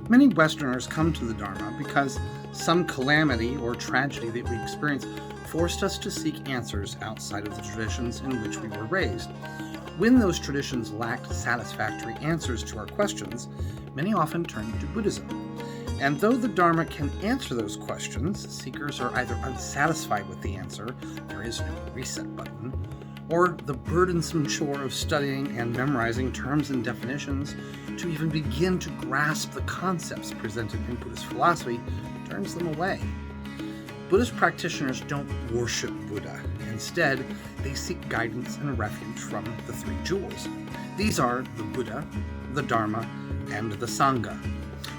Many Westerners come to the Dharma because some calamity or tragedy that we experience forced us to seek answers outside of the traditions in which we were raised. When those traditions lacked satisfactory answers to our questions, many often turn to Buddhism. And though the Dharma can answer those questions, seekers are either unsatisfied with the answer, there is no reset button, or the burdensome chore of studying and memorizing terms and definitions to even begin to grasp the concepts presented in Buddhist philosophy turns them away. Buddhist practitioners don't worship Buddha. Instead, they seek guidance and refuge from the three jewels. These are the Buddha, the Dharma, and the Sangha.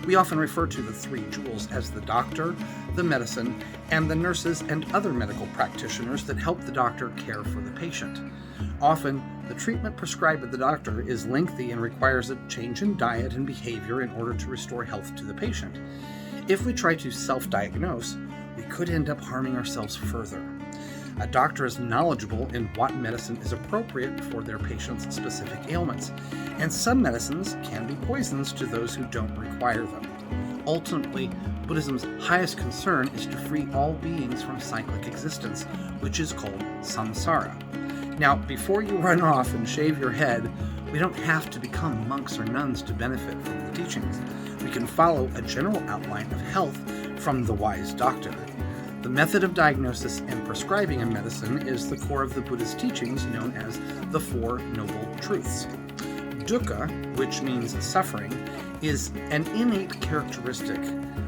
We often refer to the three jewels as the doctor, the medicine, and the nurses and other medical practitioners that help the doctor care for the patient. Often, the treatment prescribed by the doctor is lengthy and requires a change in diet and behavior in order to restore health to the patient. If we try to self-diagnose, we could end up harming ourselves further. A doctor is knowledgeable in what medicine is appropriate for their patient's specific ailments, and some medicines can be poisons to those who don't require them. Ultimately, Buddhism's highest concern is to free all beings from cyclic existence, which is called samsara. Now, before you run off and shave your head, we don't have to become monks or nuns to benefit from the teachings. We can follow a general outline of health from the wise doctor. The method of diagnosis and prescribing a medicine is the core of the Buddhist teachings known as the Four Noble Truths. Dukkha, which means suffering, is an innate characteristic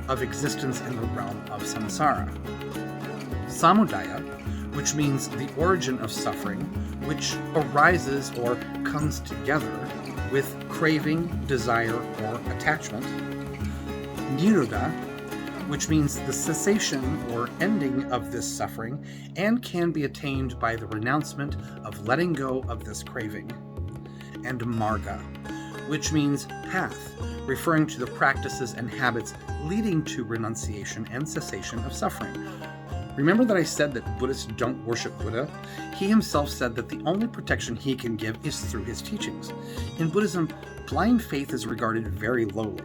of existence in the realm of samsara. Samudaya, which means the origin of suffering, which arises or comes together with craving, desire, or attachment. Nirodha, which means the cessation or ending of this suffering and can be attained by the renouncement of letting go of this craving. And Marga, which means path, referring to the practices and habits leading to renunciation and cessation of suffering. Remember that I said that Buddhists don't worship Buddha? He himself said that the only protection he can give is through his teachings. In Buddhism, blind faith is regarded very lowly.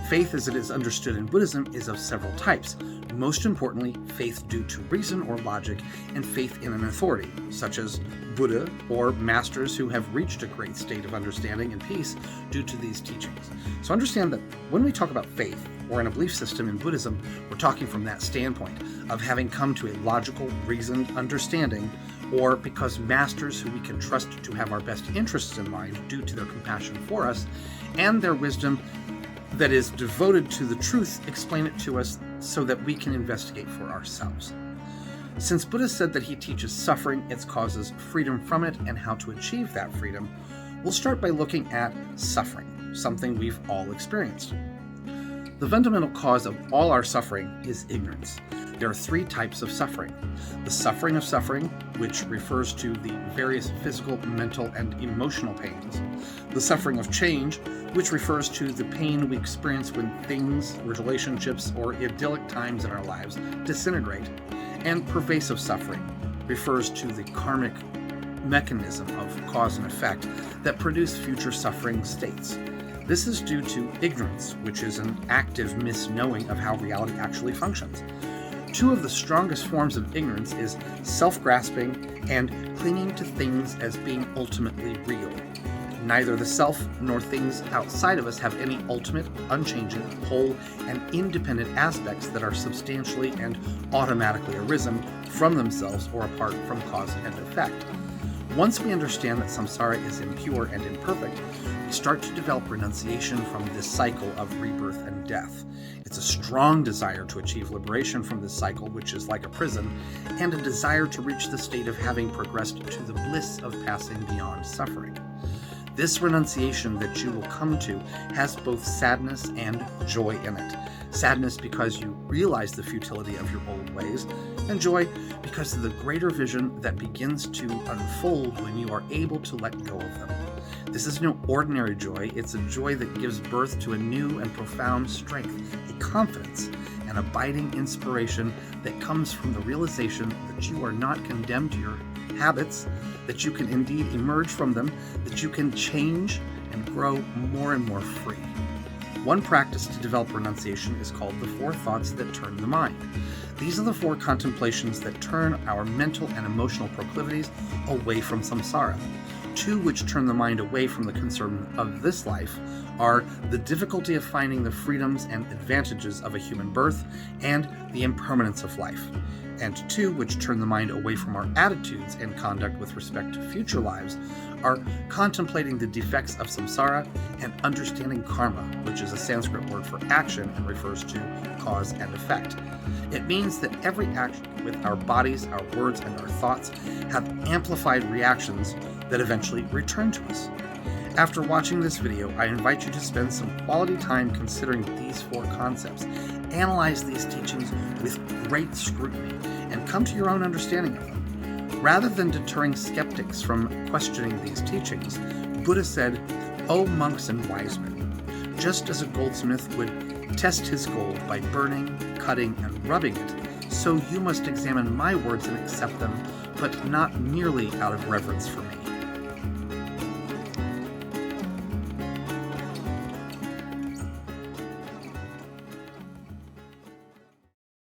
Faith as it is understood in Buddhism is of several types. Most importantly, faith due to reason or logic, and faith in an authority, such as Buddha or masters who have reached a great state of understanding and peace due to these teachings. So understand that when we talk about faith, or in a belief system in Buddhism, we're talking from that standpoint of having come to a logical, reasoned understanding, or because masters who we can trust to have our best interests in mind due to their compassion for us, and their wisdom that is devoted to the truth, explain it to us so that we can investigate for ourselves. Since Buddha said that he teaches suffering, its causes, freedom from it, and how to achieve that freedom, we'll start by looking at suffering, something we've all experienced. The fundamental cause of all our suffering is ignorance. There are three types of suffering. The suffering of suffering, which refers to the various physical, mental, and emotional pains. The suffering of change, which refers to the pain we experience when things, relationships, or idyllic times in our lives disintegrate. And pervasive suffering refers to the karmic mechanism of cause and effect that produce future suffering states. This is due to ignorance, which is an active misknowing of how reality actually functions. Two of the strongest forms of ignorance is self-grasping and clinging to things as being ultimately real. Neither the self nor things outside of us have any ultimate, unchanging, whole, and independent aspects that are substantially and automatically arisen from themselves or apart from cause and effect. Once we understand that samsara is impure and imperfect, we start to develop renunciation from this cycle of rebirth and death. It's a strong desire to achieve liberation from this cycle, which is like a prison, and a desire to reach the state of having progressed to the bliss of passing beyond suffering. This renunciation that you will come to has both sadness and joy in it. Sadness because you realize the futility of your old ways, and joy because of the greater vision that begins to unfold when you are able to let go of them. This is no ordinary joy, it's a joy that gives birth to a new and profound strength, a confidence, an abiding inspiration that comes from the realization that you are not condemned to your habits, that you can indeed emerge from them, that you can change and grow more and more free. One practice to develop renunciation is called the 4 thoughts that turn the mind. These are the 4 contemplations that turn our mental and emotional proclivities away from samsara. 2 which turn the mind away from the concern of this life are the difficulty of finding the freedoms and advantages of a human birth and the impermanence of life. And 2 which turn the mind away from our attitudes and conduct with respect to future lives are contemplating the defects of samsara and understanding karma, which is a Sanskrit word for action and refers to cause and effect. It means that every action with our bodies, our words, and our thoughts have amplified reactions that eventually return to us. After watching this video, I invite you to spend some quality time considering these 4 concepts. Analyze these teachings with great scrutiny and come to your own understanding of them. Rather than deterring skeptics from questioning these teachings, Buddha said, "O monks and wise men, just as a goldsmith would test his gold by burning, cutting, and rubbing it, so you must examine my words and accept them, but not merely out of reverence for me."